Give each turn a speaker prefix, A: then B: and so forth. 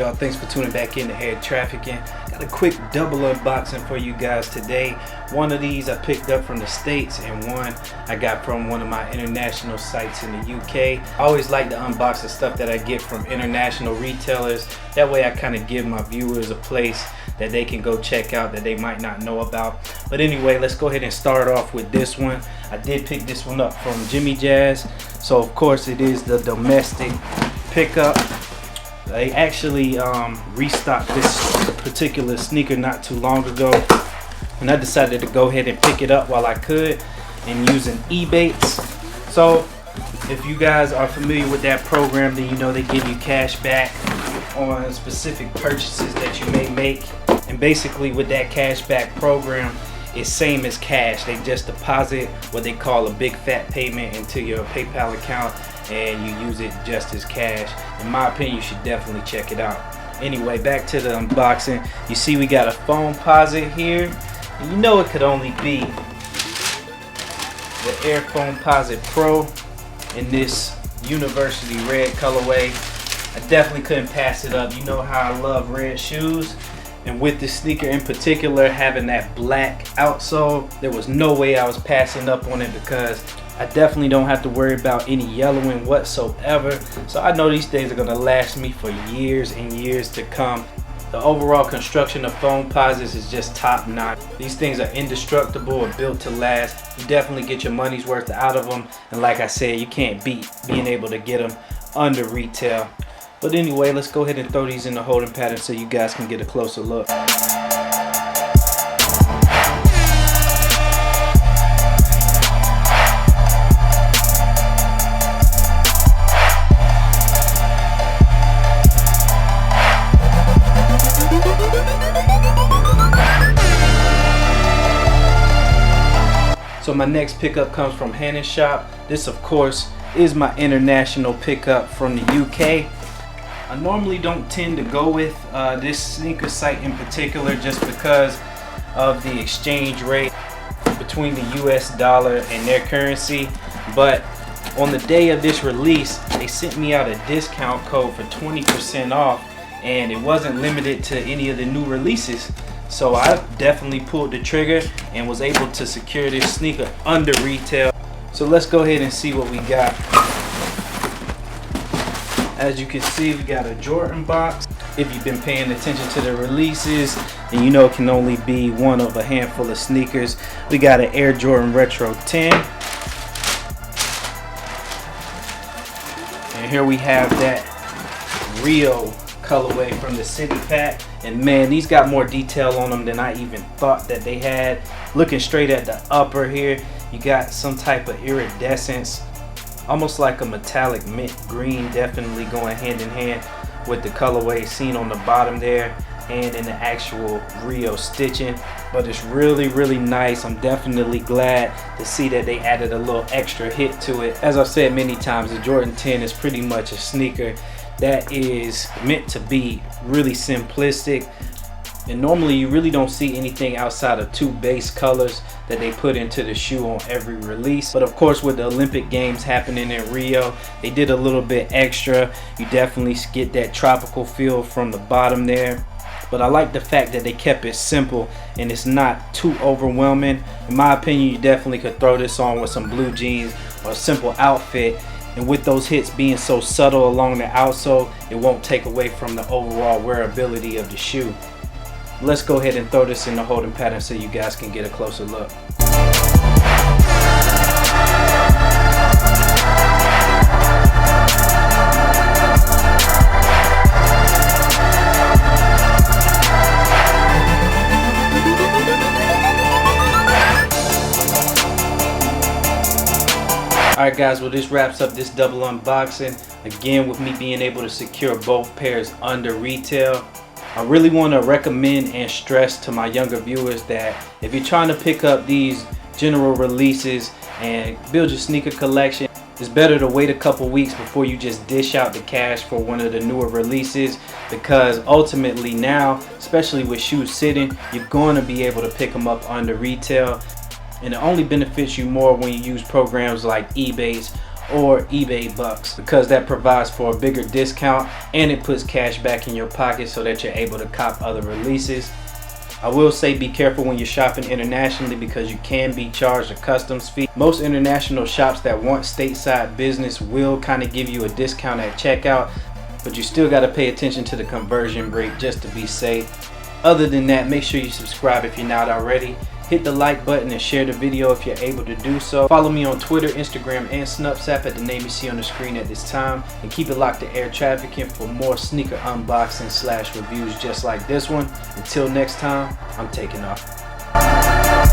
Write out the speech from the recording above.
A: y'all? Thanks for tuning back in to Air Trafficking. Got a quick double unboxing for you guys today. One of these I picked up from the States and one I got from one of my international sites in the UK. I always like to unbox the stuff that I get from international retailers. That way I kind of give my viewers a place that they can go check out that they might not know about. But anyway, let's go ahead and start off with this one. I did pick this one up from Jimmy Jazz. So of course it is the domestic pickup. They actually restocked this particular sneaker not too long ago, and I decided to go ahead and pick it up while I could and using Ebates. So if you guys are familiar with that program, then you know they give you cash back on specific purchases that you may make. And basically with that cash back program, it's same as cash. They just deposit what they call a big fat payment into your PayPal account and you use it just as cash. In my opinion, you should definitely check it out. Anyway, back to the unboxing. You see we got a Foamposite here. And you know it could only be the Air Foamposite Pro in this university red colorway. I definitely couldn't pass it up. You know how I love red shoes. And with this sneaker in particular, having that black outsole, there was no way I was passing up on it because I definitely don't have to worry about any yellowing whatsoever. So I know these things are gonna last me for years and years to come. The overall construction of Foamposites is just top notch. These things are indestructible and built to last. You definitely get your money's worth out of them. And like I said, you can't beat being able to get them under retail. But anyway, let's go ahead and throw these in the holding pattern so you guys can get a closer look. So my next pickup comes from Hand and Shop. This of course is my international pickup from the UK. I normally don't tend to go with this sneaker site in particular just because of the exchange rate between the US dollar and their currency. But on the day of this release, they sent me out a discount code for 20% off, and it wasn't limited to any of the new releases. So I definitely pulled the trigger and was able to secure this sneaker under retail. So let's go ahead and see what we got. As you can see, we got a Jordan box. If you've been paying attention to the releases, then you know it can only be one of a handful of sneakers. We got an Air Jordan Retro 10. And here we have that Rio colorway from the City Pack. And man, these got more detail on them than I even thought that they had. Looking straight at the upper here, you got some type of iridescence, almost like a metallic mint green, definitely going hand in hand with the colorway seen on the bottom there and in the actual Rio stitching. But it's really, really nice. I'm definitely glad to see that they added a little extra hit to it. As I've said many times, the Jordan 10 is pretty much a sneaker that is meant to be really simplistic. And normally you really don't see anything outside of two base colors that they put into the shoe on every release. But of course, with the Olympic Games happening in Rio, they did a little bit extra. You definitely get that tropical feel from the bottom there. But I like the fact that they kept it simple and it's not too overwhelming. In my opinion, you definitely could throw this on with some blue jeans or a simple outfit. And with those hits being so subtle along the outsole, it won't take away from the overall wearability of the shoe. Let's go ahead and throw this in the holding pattern so you guys can get a closer look. Alright guys, well this wraps up this double unboxing. Again, with me being able to secure both pairs under retail. I really want to recommend and stress to my younger viewers that if you're trying to pick up these general releases and build your sneaker collection, it's better to wait a couple weeks before you just dish out the cash for one of the newer releases, because ultimately now, especially with shoes sitting, you're going to be able to pick them up under retail. And it only benefits you more when you use programs like Ebates or eBay bucks, because that provides for a bigger discount and it puts cash back in your pocket so that you're able to cop other releases. I will say be careful when you're shopping internationally because you can be charged a customs fee. Most international shops that want stateside business will kind of give you a discount at checkout, but you still got to pay attention to the conversion rate just to be safe. Other than that, make sure you subscribe if you're not already. Hit the like button and share the video if you're able to do so. Follow me on Twitter, Instagram, and Snapchat at the name you see on the screen at this time. And keep it locked to Air Trafficking for more sneaker unboxing / reviews just like this one. Until next time, I'm taking off.